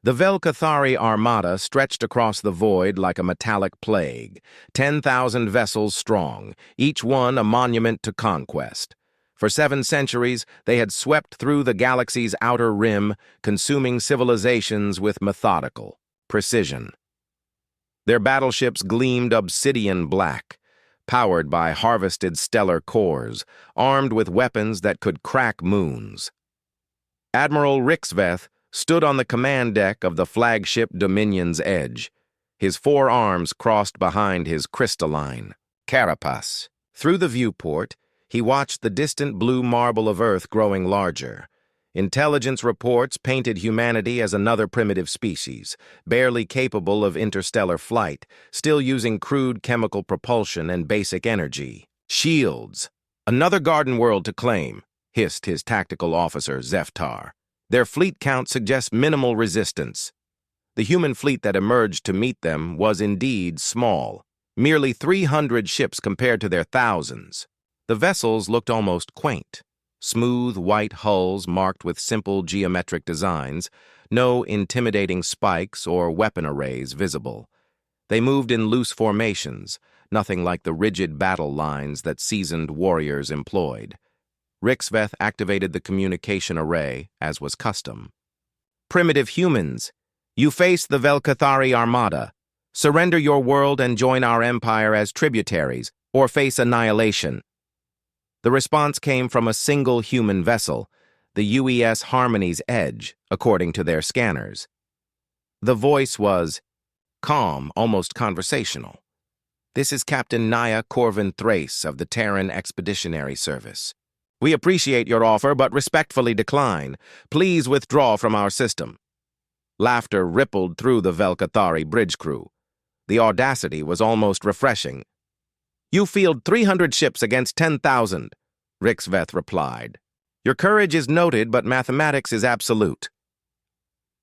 The BlackHFY Armada stretched across the void like a metallic plague, 10,000 vessels strong, each one a monument to conquest. For 7 centuries, they had swept through the galaxy's outer rim, consuming civilizations with methodical precision. Their battleships gleamed obsidian black, powered by harvested stellar cores, armed with weapons that could crack moons. Admiral Rewrote stood on the command deck of the flagship Dominion's Edge, his 4 arms crossed behind his crystalline carapace. Through the viewport, he watched the distant blue marble of Earth growing larger. Intelligence reports painted humanity as another primitive species, barely capable of interstellar flight, still using crude chemical propulsion and basic energy. Shields. Another garden world to claim, hissed his tactical officer, Zeftar. Their fleet count suggests minimal resistance. The human fleet that emerged to meet them was indeed small, merely 300 ships compared to their thousands. The vessels looked almost quaint. Smooth white hulls marked with simple geometric designs, no intimidating spikes or weapon arrays visible. They moved in loose formations, nothing like the rigid battle lines that seasoned warriors employed. Rewrote activated the communication array, as was custom. Primitive humans, you face the BlackHFY Armada. Surrender your world and join our empire as tributaries, or face annihilation. The response came from a single human vessel, the UES Harmony's Edge, according to their scanners. The voice was calm, almost conversational. This is Captain Naya Corvin Thrace of the Terran Expeditionary Service. We appreciate your offer, but respectfully decline. Please withdraw from our system. Laughter rippled through the BlackHFY bridge crew. The audacity was almost refreshing. You field 300 ships against 10,000, Rewrote replied. Your courage is noted, but mathematics is absolute.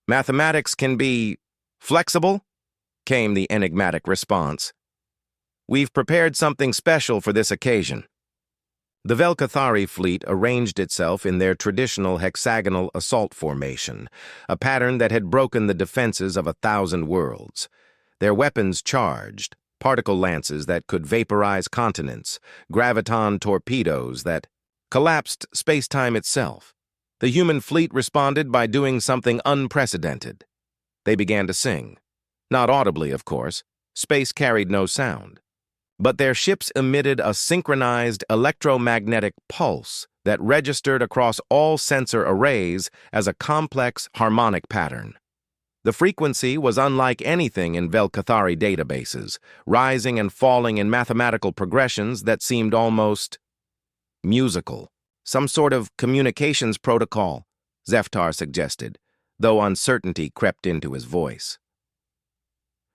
Mathematics can be flexible, came the enigmatic response. We've prepared something special for this occasion. The BlackHFY fleet arranged itself in their traditional hexagonal assault formation, a pattern that had broken the defenses of 1,000 worlds. Their weapons charged, particle lances that could vaporize continents, graviton torpedoes that collapsed space-time itself. The human fleet responded by doing something unprecedented. They began to sing. Not audibly, of course. Space carried no sound. But their ships emitted a synchronized electromagnetic pulse that registered across all sensor arrays as a complex harmonic pattern. The frequency was unlike anything in BlackHFY databases, rising and falling in mathematical progressions that seemed almost musical. Some sort of communications protocol, Zeftar suggested, though uncertainty crept into his voice.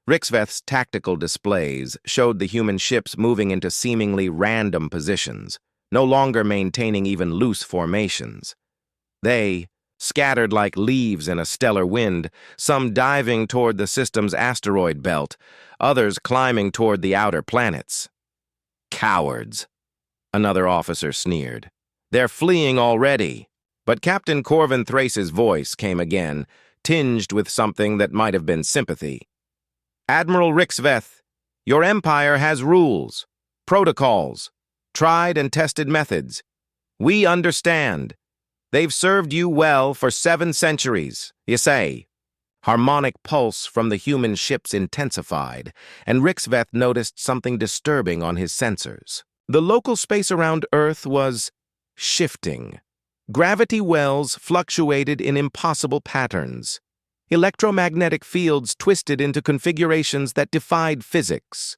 Rewrote's tactical displays showed the human ships moving into seemingly random positions, no longer maintaining even loose formations. They scattered like leaves in a stellar wind, some diving toward the system's asteroid belt, others climbing toward the outer planets. Cowards, another officer sneered. They're fleeing already. But Captain Corvin Thrace's voice came again, tinged with something that might have been sympathy. Admiral Rewrote, your empire has rules, protocols, tried and tested methods. We understand. They've served you well for 7 centuries, you say. Harmonic pulse from the human ships intensified, and Rewrote noticed something disturbing on his sensors. The local space around Earth was shifting. Gravity wells fluctuated in impossible patterns. Electromagnetic fields twisted into configurations that defied physics.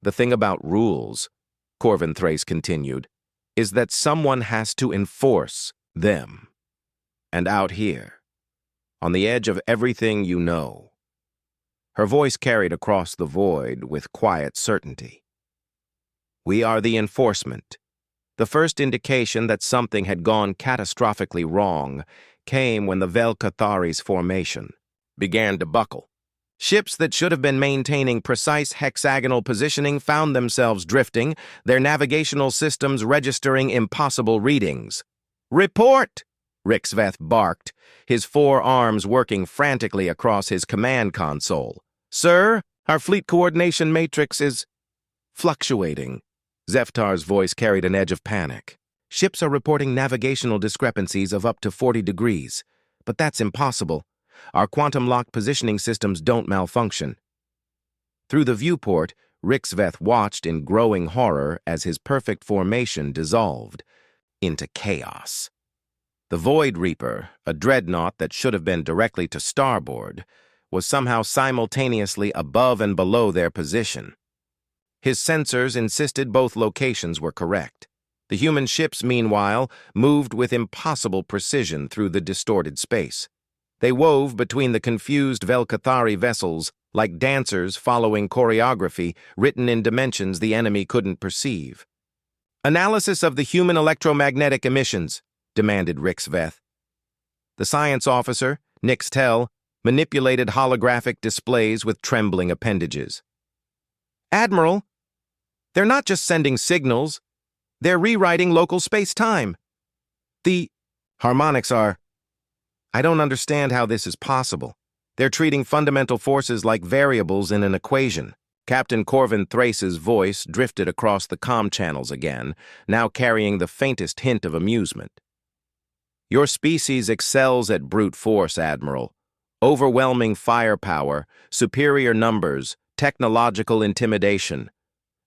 The thing about rules, Corvin Thrace continued, is that someone has to enforce them. And out here, on the edge of everything you know. Her voice carried across the void with quiet certainty. We are the enforcement. The first indication that something had gone catastrophically wrong came when the BlackHFY's formation began to buckle. Ships that should have been maintaining precise hexagonal positioning found themselves drifting, their navigational systems registering impossible readings. Report! Rixveth barked, his 4 arms working frantically across his command console. "Sir, our fleet coordination matrix is fluctuating." Zeftar's voice carried an edge of panic. "Ships are reporting navigational discrepancies of up to 40 degrees, but that's impossible. Our quantum-locked positioning systems don't malfunction." Through the viewport, Rixveth watched in growing horror as his perfect formation dissolved into chaos. The Void Reaper, a dreadnought that should have been directly to starboard, was somehow simultaneously above and below their position. His sensors insisted both locations were correct. The human ships, meanwhile, moved with impossible precision through the distorted space. They wove between the confused Velkathari vessels like dancers following choreography written in dimensions the enemy couldn't perceive. "Analysis of the human electromagnetic emissions," demanded Rixveth. The science officer, Nixtel, manipulated holographic displays with trembling appendages. "Admiral, they're not just sending signals, they're rewriting local space-time. The harmonics are... I don't understand how this is possible. They're treating fundamental forces like variables in an equation." Captain Corvin Thrace's voice drifted across the comm channels again, now carrying the faintest hint of amusement. "Your species excels at brute force, Admiral. Overwhelming firepower, superior numbers, technological intimidation.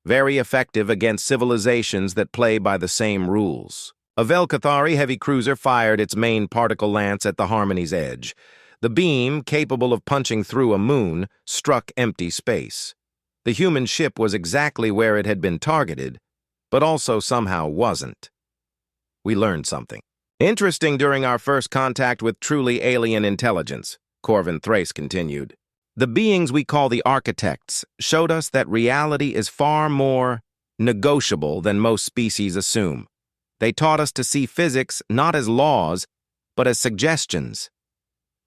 Very effective against civilizations that play by the same rules." A Velkathari heavy cruiser fired its main particle lance at the Harmony's edge. The beam, capable of punching through a moon, struck empty space. The human ship was exactly where it had been targeted, but also somehow wasn't. "We learned something interesting during our first contact with truly alien intelligence," Corvin Thrace continued. "The beings we call the architects showed us that reality is far more negotiable than most species assume. They taught us to see physics not as laws, but as suggestions."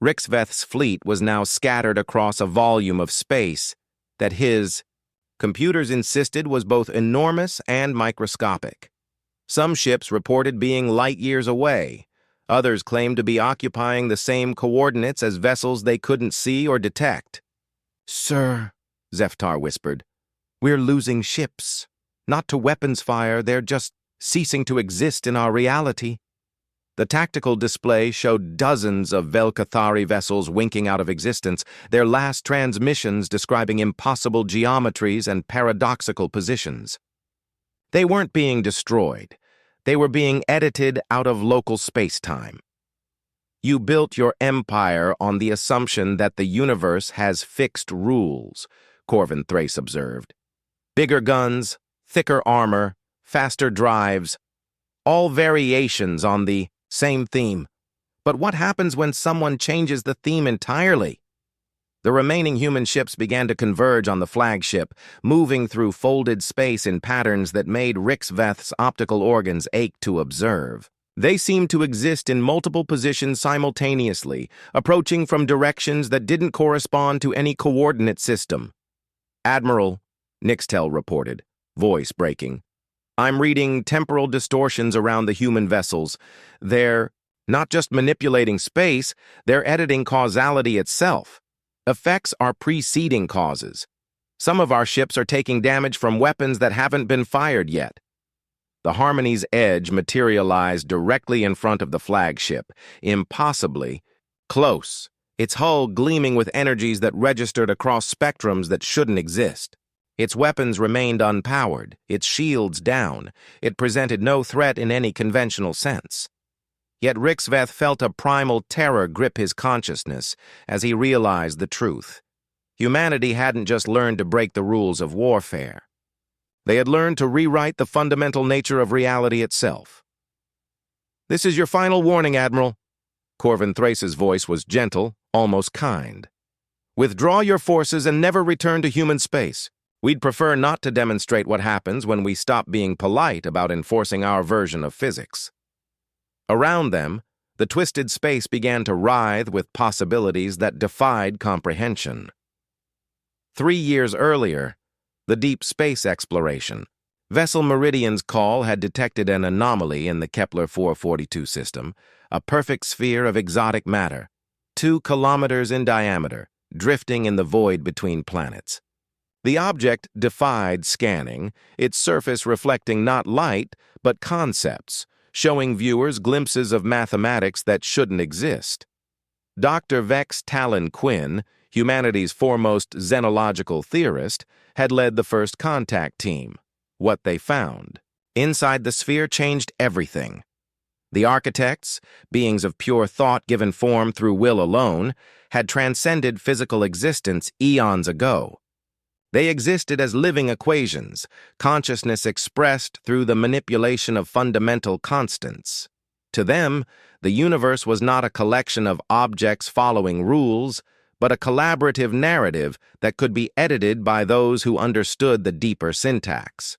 Rixveth's fleet was now scattered across a volume of space that his computers insisted was both enormous and microscopic. Some ships reported being light years away. Others claimed to be occupying the same coordinates as vessels they couldn't see or detect. "Sir," Zeftar whispered, "we're losing ships. Not to weapons fire, they're just ceasing to exist in our reality." The tactical display showed dozens of Velkathari vessels winking out of existence, their last transmissions describing impossible geometries and paradoxical positions. They weren't being destroyed. They were being edited out of local space-time. "You built your empire on the assumption that the universe has fixed rules," Corvin Thrace observed. "Bigger guns, thicker armor, faster drives, all variations on the same theme. But what happens when someone changes the theme entirely?" The remaining human ships began to converge on the flagship, moving through folded space in patterns that made Rixveth's optical organs ache to observe. They seemed to exist in multiple positions simultaneously, approaching from directions that didn't correspond to any coordinate system. "Admiral," Nixtel reported, voice breaking, "I'm reading temporal distortions around the human vessels. They're not just manipulating space, they're editing causality itself. Effects are preceding causes. Some of our ships are taking damage from weapons that haven't been fired yet." The Harmony's edge materialized directly in front of the flagship, impossibly close, its hull gleaming with energies that registered across spectrums that shouldn't exist. Its weapons remained unpowered, its shields down. It presented no threat in any conventional sense. Yet Rixveth felt a primal terror grip his consciousness as he realized the truth. Humanity hadn't just learned to break the rules of warfare. They had learned to rewrite the fundamental nature of reality itself. "This is your final warning, Admiral." Corvin Thrace's voice was gentle, almost kind. "Withdraw your forces and never return to human space. We'd prefer not to demonstrate what happens when we stop being polite about enforcing our version of physics." Around them, the twisted space began to writhe with possibilities that defied comprehension. 3 years earlier, the deep space exploration, Vessel Meridian's call had detected an anomaly in the Kepler 442 system, a perfect sphere of exotic matter, 2 kilometers in diameter, drifting in the void between planets. The object defied scanning, its surface reflecting not light, but concepts, showing viewers glimpses of mathematics that shouldn't exist. Dr. Vex Talon Quinn, humanity's foremost xenological theorist, had led the first contact team. What they found inside the sphere changed everything. The architects, beings of pure thought given form through will alone, had transcended physical existence eons ago. They existed as living equations, consciousness expressed through the manipulation of fundamental constants. To them, the universe was not a collection of objects following rules, but a collaborative narrative that could be edited by those who understood the deeper syntax.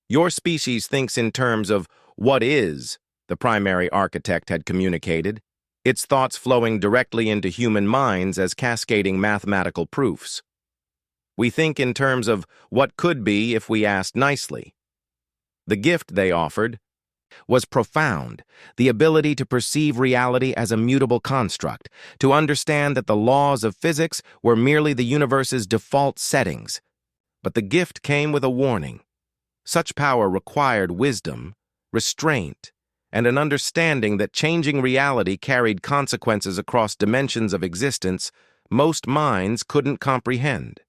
Your species thinks in terms of what is, the primary architect had communicated, its thoughts flowing directly into human minds as cascading mathematical proofs. We think in terms of what could be if we asked nicely. The gift they offered was profound, the ability to perceive reality as a mutable construct, to understand that the laws of physics were merely the universe's default settings. But the gift came with a warning. Such power required wisdom, restraint, and an understanding that changing reality carried consequences across dimensions of existence most minds couldn't comprehend.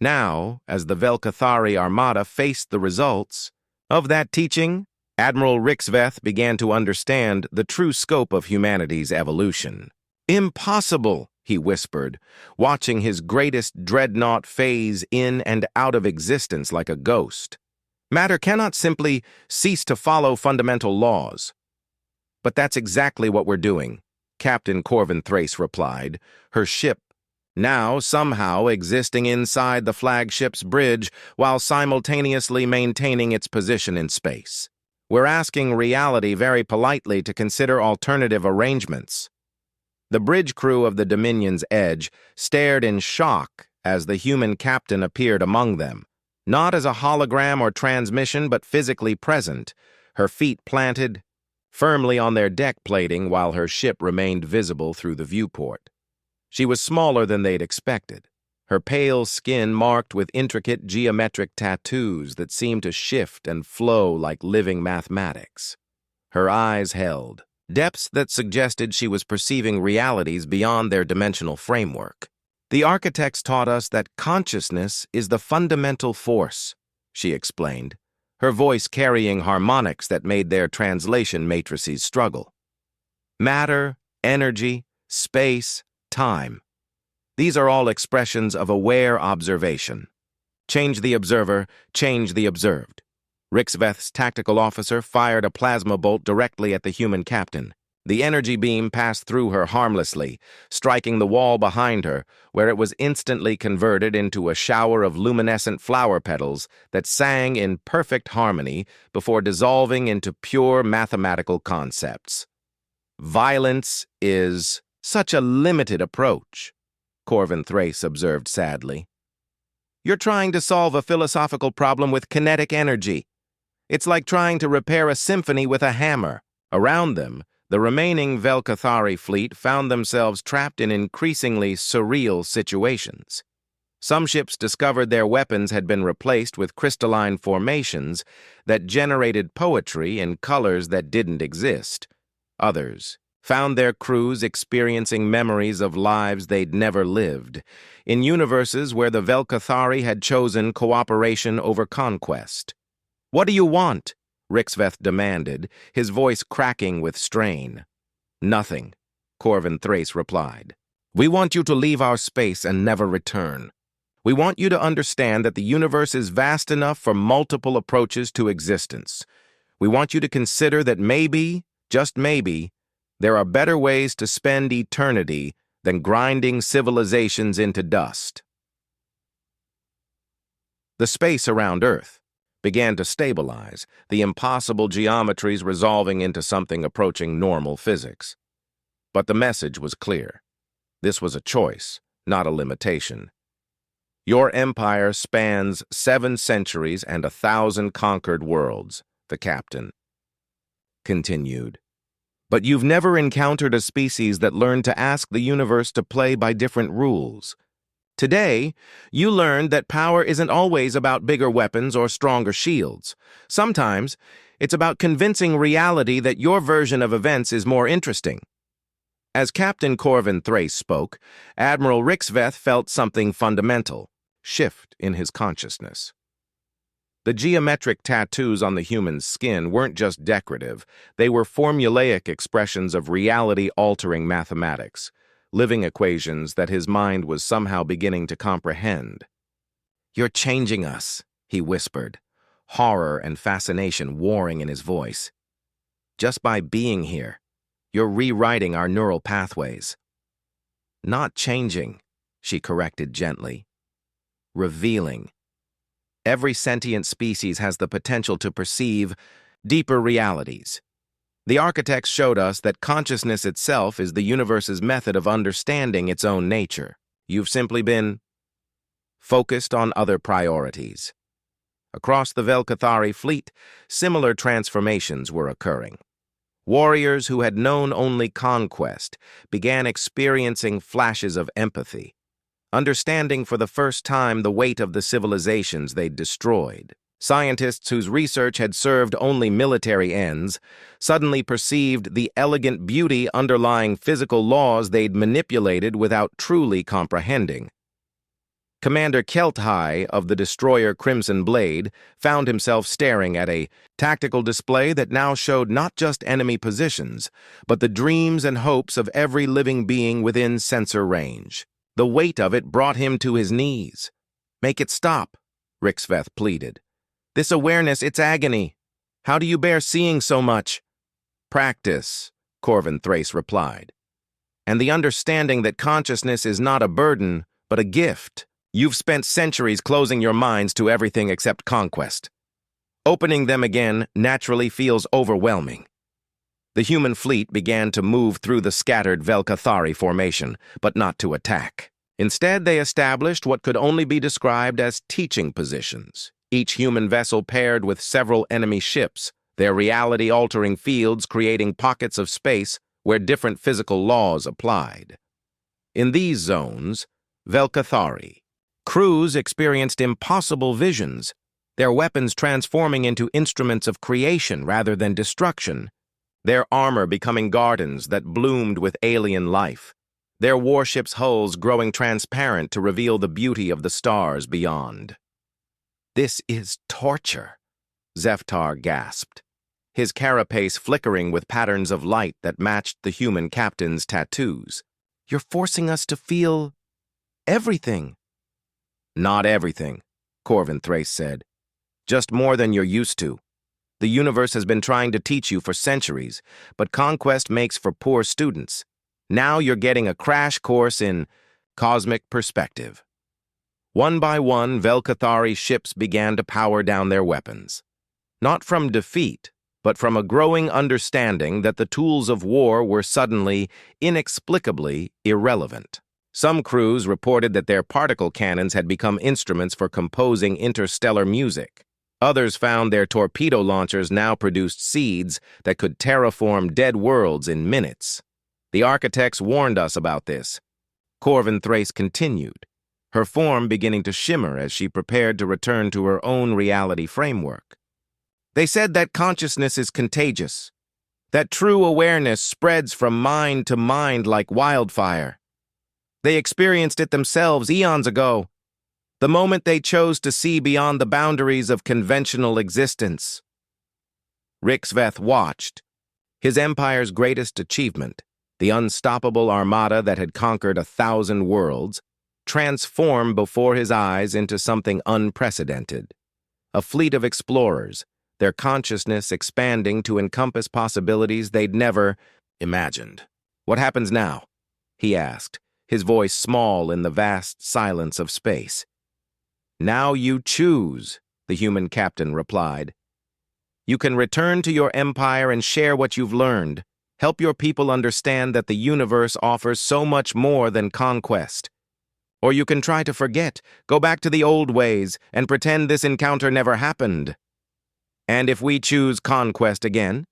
Now, as the BlackHFY Armada faced the results of that teaching, Admiral Rixveth began to understand the true scope of humanity's evolution. "Impossible," he whispered, watching his greatest dreadnought phase in and out of existence like a ghost. "Matter cannot simply cease to follow fundamental laws." "But that's exactly what we're doing," Captain Corvin Thrace replied, her ship now somehow existing inside the flagship's bridge while simultaneously maintaining its position in space. "We're asking reality very politely to consider alternative arrangements." The bridge crew of the Dominion's Edge stared in shock as the human captain appeared among them, not as a hologram or transmission but physically present, her feet planted firmly on their deck plating while her ship remained visible through the viewport. She was smaller than they'd expected, her pale skin marked with intricate geometric tattoos that seemed to shift and flow like living mathematics. Her eyes held depths that suggested she was perceiving realities beyond their dimensional framework. "The architects taught us that consciousness is the fundamental force," she explained, her voice carrying harmonics that made their translation matrices struggle. "Matter, energy, space, time. These are all expressions of aware observation. Change the observer, change the observed." Rixveth's tactical officer fired a plasma bolt directly at the human captain. The energy beam passed through her harmlessly, striking the wall behind her, where it was instantly converted into a shower of luminescent flower petals that sang in perfect harmony before dissolving into pure mathematical concepts. "Violence is such a limited approach," Corvin Thrace observed sadly. "You're trying to solve a philosophical problem with kinetic energy. It's like trying to repair a symphony with a hammer." Around them, the remaining BlackHFY fleet found themselves trapped in increasingly surreal situations. Some ships discovered their weapons had been replaced with crystalline formations that generated poetry in colors that didn't exist. Others found their crews experiencing memories of lives they'd never lived, in universes where the BlackHFY had chosen cooperation over conquest. "What do you want?" Rixveth demanded, his voice cracking with strain. "Nothing," Corvin Thrace replied. "We want you to leave our space and never return. We want you to understand that the universe is vast enough for multiple approaches to existence. We want you to consider that maybe, just maybe, there are better ways to spend eternity than grinding civilizations into dust." The space around Earth began to stabilize, the impossible geometries resolving into something approaching normal physics. But the message was clear. This was a choice, not a limitation. Your empire spans 7 centuries and 1,000 conquered worlds, the captain continued. But you've never encountered a species that learned to ask the universe to play by different rules. Today, you learned that power isn't always about bigger weapons or stronger shields. Sometimes, it's about convincing reality that your version of events is more interesting. As Captain Corvin Thrace spoke, Admiral Rixveth felt something fundamental shift in his consciousness. The geometric tattoos on the human's skin weren't just decorative, they were formulaic expressions of reality-altering mathematics, living equations that his mind was somehow beginning to comprehend. "You're changing us," he whispered, horror and fascination warring in his voice. "Just by being here, you're rewriting our neural pathways." "Not changing," she corrected gently. "Revealing. Every sentient species has the potential to perceive deeper realities. The architects showed us that consciousness itself is the universe's method of understanding its own nature. You've simply been focused on other priorities." Across the Velkathari fleet, similar transformations were occurring. Warriors who had known only conquest began experiencing flashes of empathy, understanding for the first time the weight of the civilizations they'd destroyed. Scientists whose research had served only military ends suddenly perceived the elegant beauty underlying physical laws they'd manipulated without truly comprehending. Commander Kelthai of the destroyer Crimson Blade found himself staring at a tactical display that now showed not just enemy positions, but the dreams and hopes of every living being within sensor range. The weight of it brought him to his knees. "Make it stop," Rixveth pleaded. "This awareness, it's agony. How do you bear seeing so much?" "Practice," Corvin Thrace replied. "And the understanding that consciousness is not a burden, but a gift. You've spent centuries closing your minds to everything except conquest. Opening them again naturally feels overwhelming." The human fleet began to move through the scattered Velkathari formation, but not to attack. Instead, they established what could only be described as teaching positions, each human vessel paired with several enemy ships, their reality-altering fields creating pockets of space where different physical laws applied. In these zones, Velkathari, crews experienced impossible visions, their weapons transforming into instruments of creation rather than destruction, their armor becoming gardens that bloomed with alien life, their warships' hulls growing transparent to reveal the beauty of the stars beyond. "This is torture," Zeftar gasped, his carapace flickering with patterns of light that matched the human captain's tattoos. "You're forcing us to feel everything." "Not everything," Corvin Thrace said. "Just more than you're used to. The universe has been trying to teach you for centuries, but conquest makes for poor students. Now you're getting a crash course in cosmic perspective." One by one, Velkathari ships began to power down their weapons. Not from defeat, but from a growing understanding that the tools of war were suddenly, inexplicably irrelevant. Some crews reported that their particle cannons had become instruments for composing interstellar music. Others found their torpedo launchers now produced seeds that could terraform dead worlds in minutes. The architects warned us about this. Corvin Thrace continued, her form beginning to shimmer as she prepared to return to her own reality framework. "They said that consciousness is contagious, that true awareness spreads from mind to mind like wildfire. They experienced it themselves eons ago, the moment they chose to see beyond the boundaries of conventional existence." Rixveth watched, his empire's greatest achievement, the unstoppable armada that had conquered 1,000 worlds, transform before his eyes into something unprecedented. A fleet of explorers, their consciousness expanding to encompass possibilities they'd never imagined. "What happens now?" he asked, his voice small in the vast silence of space. "Now you choose," the human captain replied. "You can return to your empire and share what you've learned. Help your people understand that the universe offers so much more than conquest. Or you can try to forget, go back to the old ways, and pretend this encounter never happened. And if we choose conquest again,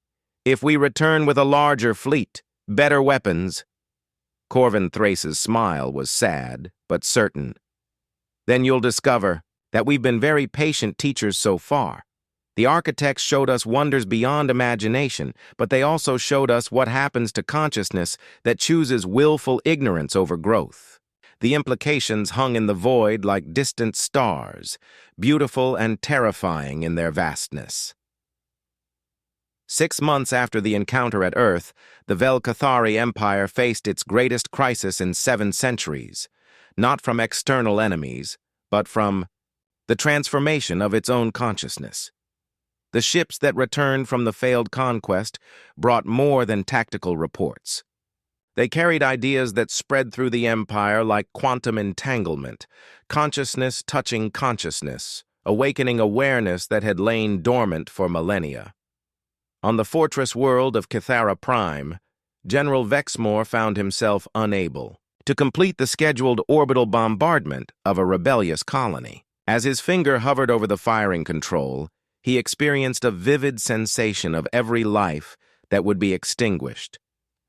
if we return with a larger fleet, better weapons, Corvin Thrace's smile was sad, but certain. Then you'll discover that we've been very patient teachers so far. The architects showed us wonders beyond imagination, but they also showed us what happens to consciousness that chooses willful ignorance over growth. The implications hung in the void like distant stars, beautiful and terrifying in their vastness. 6 months after the encounter at Earth, the Vel-Cathari Empire faced its greatest crisis in 7 centuries, not from external enemies, but from the transformation of its own consciousness. The ships that returned from the failed conquest brought more than tactical reports. They carried ideas that spread through the empire like quantum entanglement, consciousness touching consciousness, awakening awareness that had lain dormant for millennia. On the fortress world of Cathara Prime, General Vexmore found himself unable to complete the scheduled orbital bombardment of a rebellious colony. As his finger hovered over the firing control, he experienced a vivid sensation of every life that would be extinguished.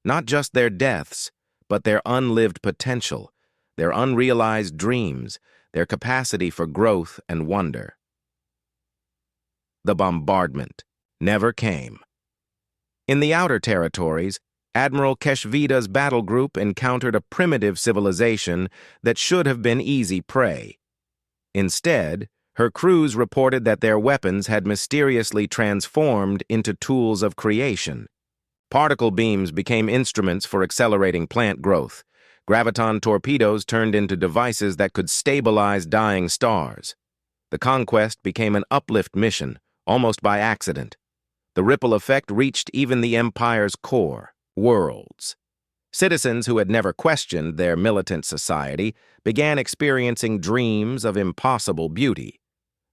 Not just their deaths, but their unlived potential, their unrealized dreams, their capacity for growth and wonder. The bombardment never came. In the outer territories, Admiral Keshvida's battle group encountered a primitive civilization that should have been easy prey. Instead, her crews reported that their weapons had mysteriously transformed into tools of creation. Particle beams became instruments for accelerating plant growth. Graviton torpedoes turned into devices that could stabilize dying stars. The conquest became an uplift mission, almost by accident. The ripple effect reached even the Empire's core, worlds. Citizens who had never questioned their militant society began experiencing dreams of impossible beauty.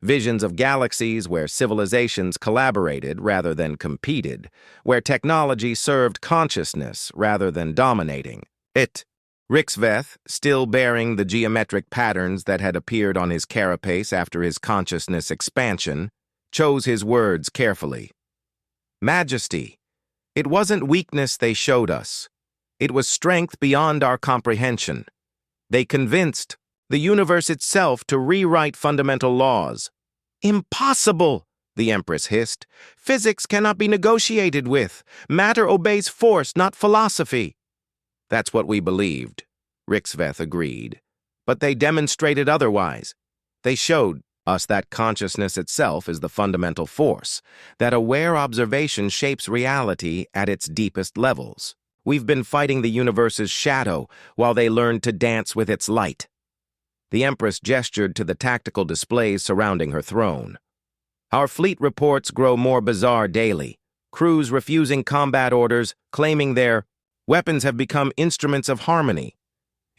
Visions of galaxies where civilizations collaborated rather than competed, where technology served consciousness rather than dominating. Rixveth, still bearing the geometric patterns that had appeared on his carapace after his consciousness expansion, chose his words carefully. Majesty, it wasn't weakness they showed us. It was strength beyond our comprehension. They convinced the universe itself to rewrite fundamental laws. Impossible, the Empress hissed. Physics cannot be negotiated with. Matter obeys force, not philosophy. That's what we believed, Rixveth agreed. But they demonstrated otherwise. They showed us that consciousness itself is the fundamental force, that aware observation shapes reality at its deepest levels. We've been fighting the universe's shadow while they learned to dance with its light. The Empress gestured to the tactical displays surrounding her throne. Our fleet reports grow more bizarre daily. Crews refusing combat orders, claiming their weapons have become instruments of harmony.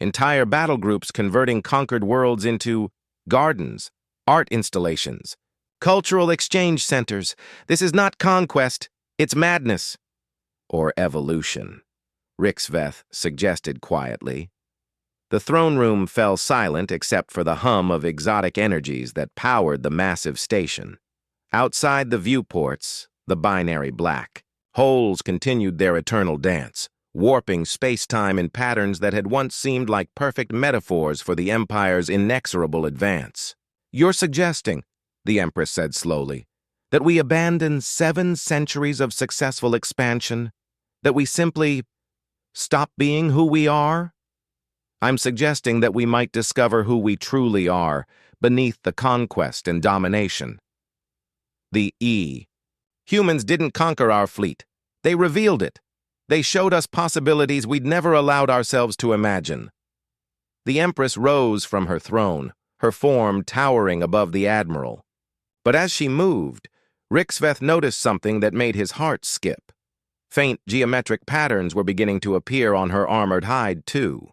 Entire battle groups converting conquered worlds into gardens, art installations, cultural exchange centers. This is not conquest, it's madness. Or evolution, Rixveth suggested quietly. The throne room fell silent except for the hum of exotic energies that powered the massive station. Outside the viewports, the binary black, holes continued their eternal dance, warping space-time in patterns that had once seemed like perfect metaphors for the Empire's inexorable advance. You're suggesting, the Empress said slowly, that we abandon 7 centuries of successful expansion, that we simply stop being who we are? I'm suggesting that we might discover who we truly are beneath the conquest and domination. Humans didn't conquer our fleet. They revealed it. They showed us possibilities we'd never allowed ourselves to imagine. The Empress rose from her throne, her form towering above the Admiral. But as she moved, Rixveth noticed something that made his heart skip. Faint geometric patterns were beginning to appear on her armored hide, too.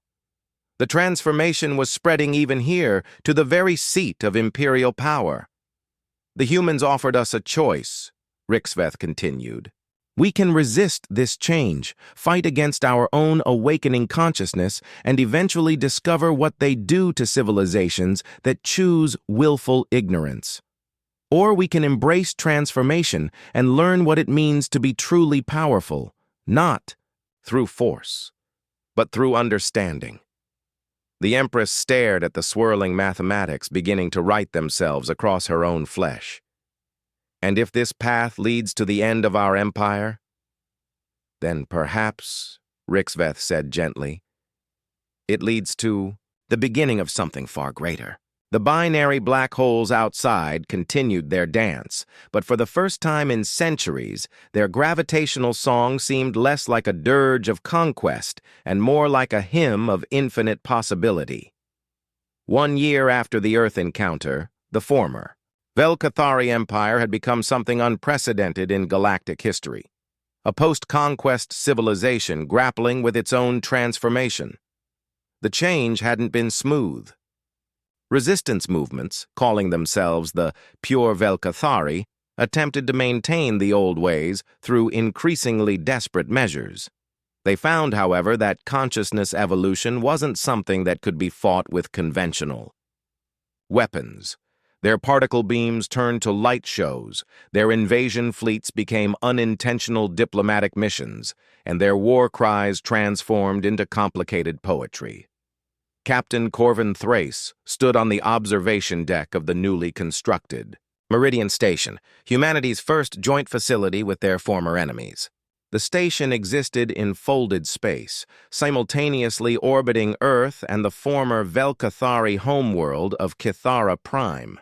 The transformation was spreading even here, to the very seat of imperial power. The humans offered us a choice, Rixveth continued. We can resist this change, fight against our own awakening consciousness, and eventually discover what they do to civilizations that choose willful ignorance. Or we can embrace transformation and learn what it means to be truly powerful, not through force, but through understanding. The Empress stared at the swirling mathematics beginning to write themselves across her own flesh. And if this path leads to the end of our empire, then perhaps, Rixveth said gently, it leads to the beginning of something far greater. The binary black holes outside continued their dance, but for the first time in centuries, their gravitational song seemed less like a dirge of conquest and more like a hymn of infinite possibility. 1 year after the Earth encounter, the former, Velkathari Empire had become something unprecedented in galactic history, a post-conquest civilization grappling with its own transformation. The change hadn't been smooth. Resistance movements, calling themselves the Pure Velkathari, attempted to maintain the old ways through increasingly desperate measures. They found, however, that consciousness evolution wasn't something that could be fought with conventional weapons. Their particle beams turned to light shows, their invasion fleets became unintentional diplomatic missions, and their war cries transformed into complicated poetry. Captain Corvin Thrace stood on the observation deck of the newly constructed Meridian Station, humanity's first joint facility with their former enemies. The station existed in folded space, simultaneously orbiting Earth and the former Velkathari homeworld of Kithara Prime,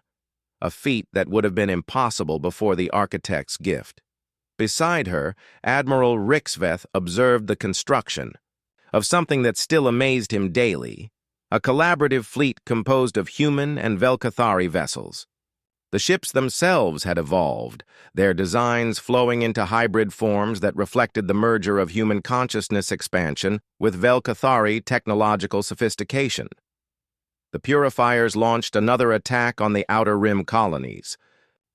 a feat that would have been impossible before the architect's gift. Beside her, Admiral Rixveth observed the construction of something that still amazed him daily, a collaborative fleet composed of human and Velkathari vessels. The ships themselves had evolved, their designs flowing into hybrid forms that reflected the merger of human consciousness expansion with Velkathari technological sophistication. The Purifiers launched another attack on the Outer Rim colonies,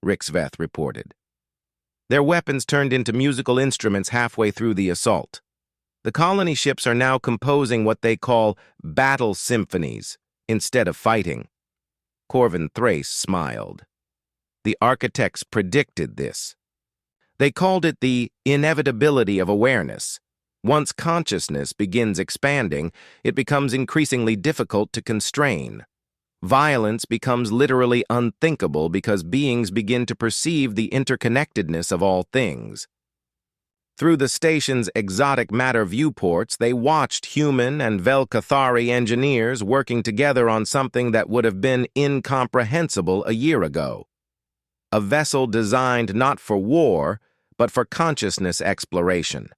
Rixveth reported. Their weapons turned into musical instruments halfway through the assault. The colony ships are now composing what they call battle symphonies instead of fighting. Corvin Thrace smiled. The architects predicted this. They called it the inevitability of awareness. Once consciousness begins expanding, it becomes increasingly difficult to constrain. Violence becomes literally unthinkable because beings begin to perceive the interconnectedness of all things. Through the station's exotic matter viewports, they watched human and Velkathari engineers working together on something that would have been incomprehensible a year ago. A vessel designed not for war, but for consciousness exploration.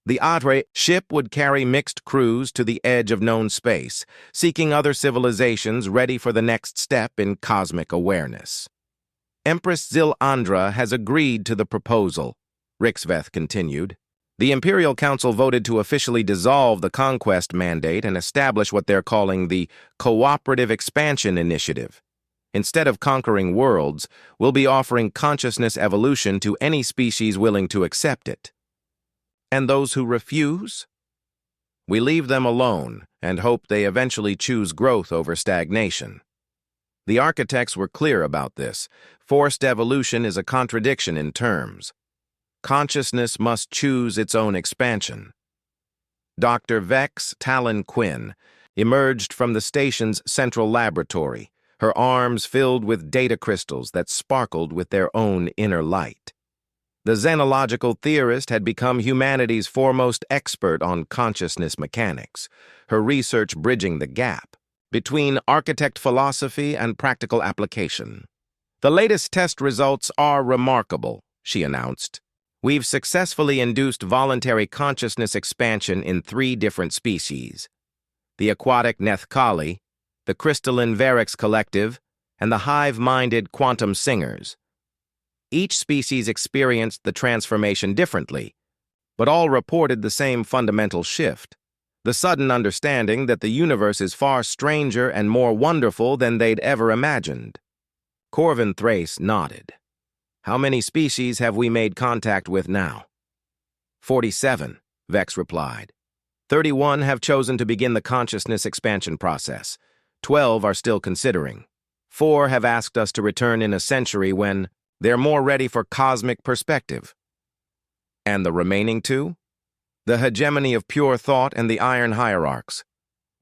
The Atre ship would carry mixed crews to the edge of known space, seeking other civilizations ready for the next step in cosmic awareness. Empress Zil-Andra has agreed to the proposal, Rixveth continued. The Imperial Council voted to officially dissolve the Conquest Mandate and establish what they're calling the Cooperative Expansion Initiative. Instead of conquering worlds, we'll be offering consciousness evolution to any species willing to accept it. And those who refuse? We leave them alone and hope they eventually choose growth over stagnation. The architects were clear about this. Forced evolution is a contradiction in terms. Consciousness must choose its own expansion. Dr. Vex Talon Quinn emerged from the station's central laboratory, her arms filled with data crystals that sparkled with their own inner light. The xenological theorist had become humanity's foremost expert on consciousness mechanics, her research bridging the gap between architect philosophy and practical application. The latest test results are remarkable, she announced. We've successfully induced voluntary consciousness expansion in 3 different species: the aquatic Nethkali, the crystalline Varix collective, and the hive-minded quantum singers. Each species experienced the transformation differently, but all reported the same fundamental shift, the sudden understanding that the universe is far stranger and more wonderful than they'd ever imagined. Corvin Thrace nodded. How many species have we made contact with now? 47, Vex replied. 31 have chosen to begin the consciousness expansion process. 12 are still considering. 4 have asked us to return in a century when they're more ready for cosmic perspective. And the remaining 2? The hegemony of pure thought and the iron hierarchs.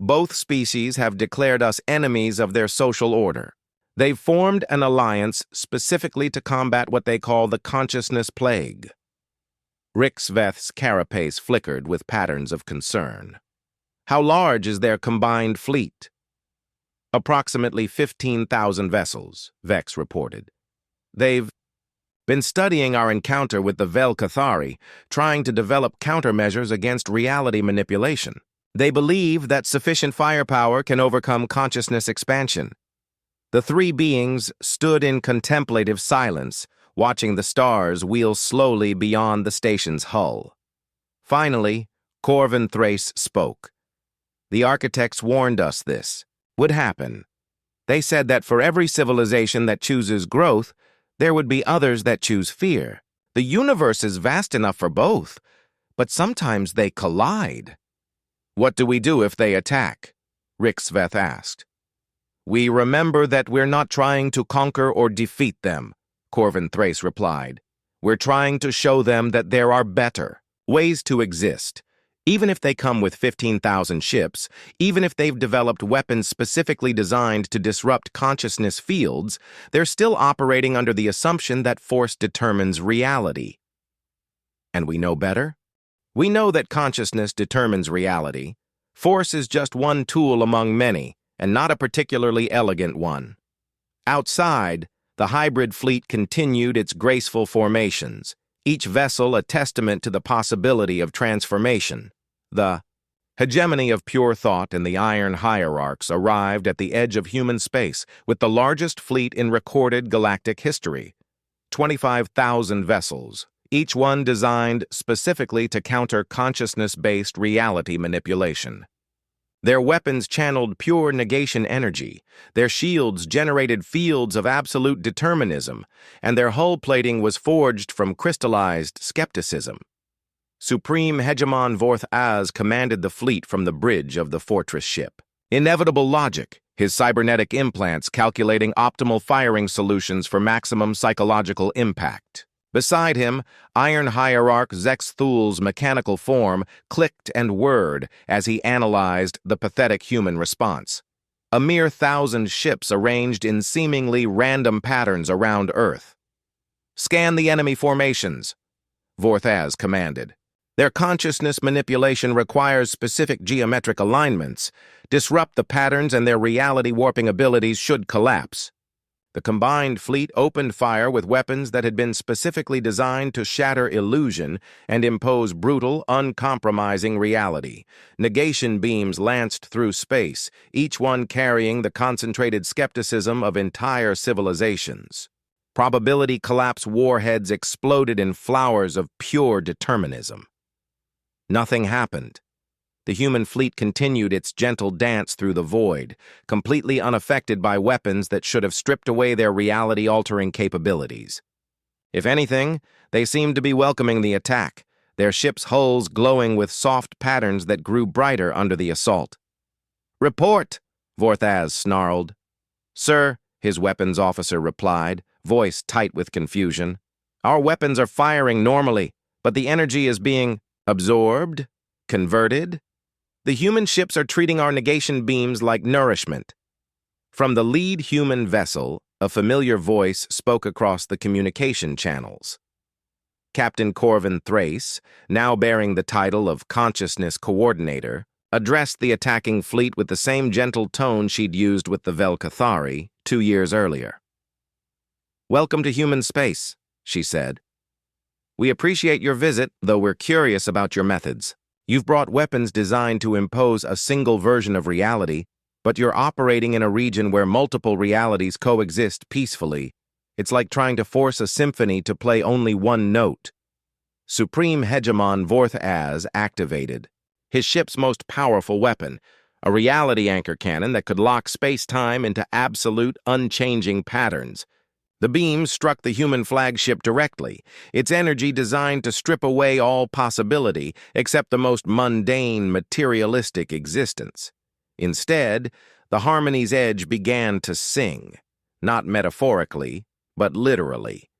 Both species have declared us enemies of their social order. They've formed an alliance specifically to combat what they call the consciousness plague. Rixveth's carapace flickered with patterns of concern. How large is their combined fleet? Approximately 15,000 vessels, Vex reported. They've been studying our encounter with the BlackHFY, trying to develop countermeasures against reality manipulation. They believe that sufficient firepower can overcome consciousness expansion. The 3 beings stood in contemplative silence, watching the stars wheel slowly beyond the station's hull. Finally, Corvin Thrace spoke. The architects warned us this would happen. They said that for every civilization that chooses growth, there would be others that choose fear. The universe is vast enough for both, but sometimes they collide. What do we do if they attack? Rixveth asked. We remember that we're not trying to conquer or defeat them, Corvin Thrace replied. We're trying to show them that there are better ways to exist. Even if they come with 15,000 ships, even if they've developed weapons specifically designed to disrupt consciousness fields, they're still operating under the assumption that force determines reality. And we know better? We know that consciousness determines reality. Force is just one tool among many, and not a particularly elegant one. Outside, the hybrid fleet continued its graceful formations, each vessel a testament to the possibility of transformation. The hegemony of pure thought and the iron hierarchs arrived at the edge of human space with the largest fleet in recorded galactic history. 25,000 vessels, each one designed specifically to counter consciousness-based reality manipulation. Their weapons channeled pure negation energy, their shields generated fields of absolute determinism, and their hull plating was forged from crystallized skepticism. Supreme Hegemon Vorth Az commanded the fleet from the bridge of the fortress ship. Inevitable logic, his cybernetic implants calculating optimal firing solutions for maximum psychological impact. Beside him, Iron Hierarch Zex Thul's mechanical form clicked and whirred as he analyzed the pathetic human response. A mere 1,000 ships arranged in seemingly random patterns around Earth. Scan the enemy formations, Vorth Az commanded. Their consciousness manipulation requires specific geometric alignments. Disrupt the patterns and their reality-warping abilities should collapse. The combined fleet opened fire with weapons that had been specifically designed to shatter illusion and impose brutal, uncompromising reality. Negation beams lanced through space, each one carrying the concentrated skepticism of entire civilizations. Probability collapse warheads exploded in flowers of pure determinism. Nothing happened. The human fleet continued its gentle dance through the void, completely unaffected by weapons that should have stripped away their reality-altering capabilities. If anything, they seemed to be welcoming the attack, their ships' hulls glowing with soft patterns that grew brighter under the assault. "Report!" Vorth Az snarled. "Sir," his weapons officer replied, voice tight with confusion. "Our weapons are firing normally, but the energy is being absorbed, converted. The human ships are treating our negation beams like nourishment." From the lead human vessel, a familiar voice spoke across the communication channels. Captain Corvin Thrace, now bearing the title of Consciousness Coordinator, addressed the attacking fleet with the same gentle tone she'd used with the BlackHFY 2 years earlier. "Welcome to human space," she said. "We appreciate your visit, though we're curious about your methods. You've brought weapons designed to impose a single version of reality, but you're operating in a region where multiple realities coexist peacefully. It's like trying to force a symphony to play only one note." Supreme Hegemon Vorth Az activated his ship's most powerful weapon, a reality anchor cannon that could lock space-time into absolute, unchanging patterns. The beam struck the human flagship directly, its energy designed to strip away all possibility except the most mundane, materialistic existence. Instead, the Harmony's edge began to sing, not metaphorically, but literally.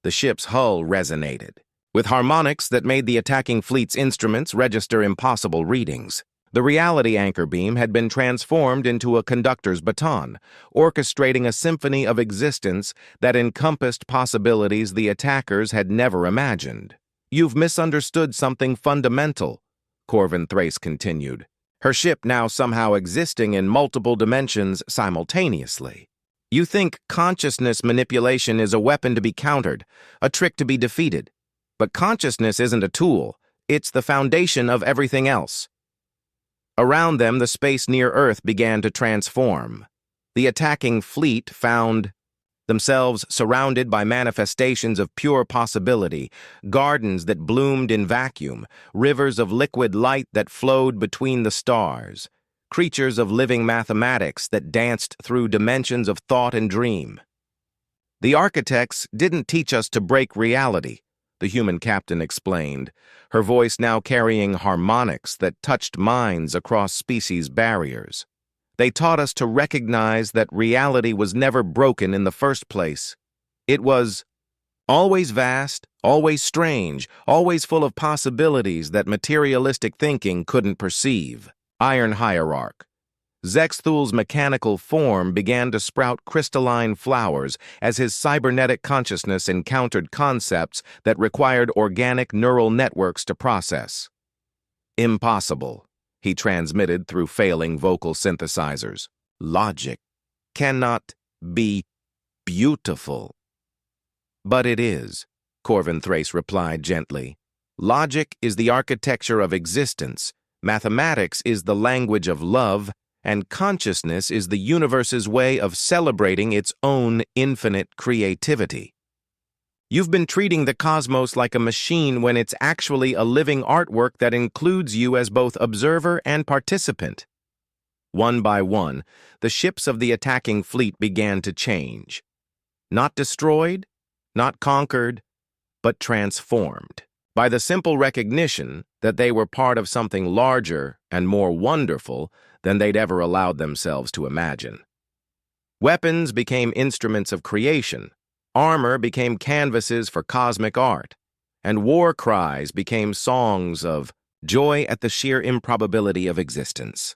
The ship's hull resonated, with harmonics that made the attacking fleet's instruments register impossible readings. The reality anchor beam had been transformed into a conductor's baton, orchestrating a symphony of existence that encompassed possibilities the attackers had never imagined. "You've misunderstood something fundamental," Corvin Thrace continued, her ship now somehow existing in multiple dimensions simultaneously. "You think consciousness manipulation is a weapon to be countered, a trick to be defeated. But consciousness isn't a tool, it's the foundation of everything else." Around them, the space near Earth began to transform. The attacking fleet found themselves surrounded by manifestations of pure possibility, gardens that bloomed in vacuum, rivers of liquid light that flowed between the stars, creatures of living mathematics that danced through dimensions of thought and dream. "The architects didn't teach us to break reality," the human captain explained, her voice now carrying harmonics that touched minds across species barriers. "They taught us to recognize that reality was never broken in the first place. It was always vast, always strange, always full of possibilities that materialistic thinking couldn't perceive." Iron Hierarch. Zexthul's mechanical form began to sprout crystalline flowers as his cybernetic consciousness encountered concepts that required organic neural networks to process. "Impossible," he transmitted through failing vocal synthesizers. "Logic cannot be beautiful." "But it is," Corvin Thrace replied gently. "Logic is the architecture of existence, mathematics is the language of love, and consciousness is the universe's way of celebrating its own infinite creativity. You've been treating the cosmos like a machine when it's actually a living artwork that includes you as both observer and participant." One by one, the ships of the attacking fleet began to change. Not destroyed, not conquered, but transformed by the simple recognition that they were part of something larger and more wonderful than they'd ever allowed themselves to imagine. Weapons became instruments of creation, armor became canvases for cosmic art, and war cries became songs of joy at the sheer improbability of existence.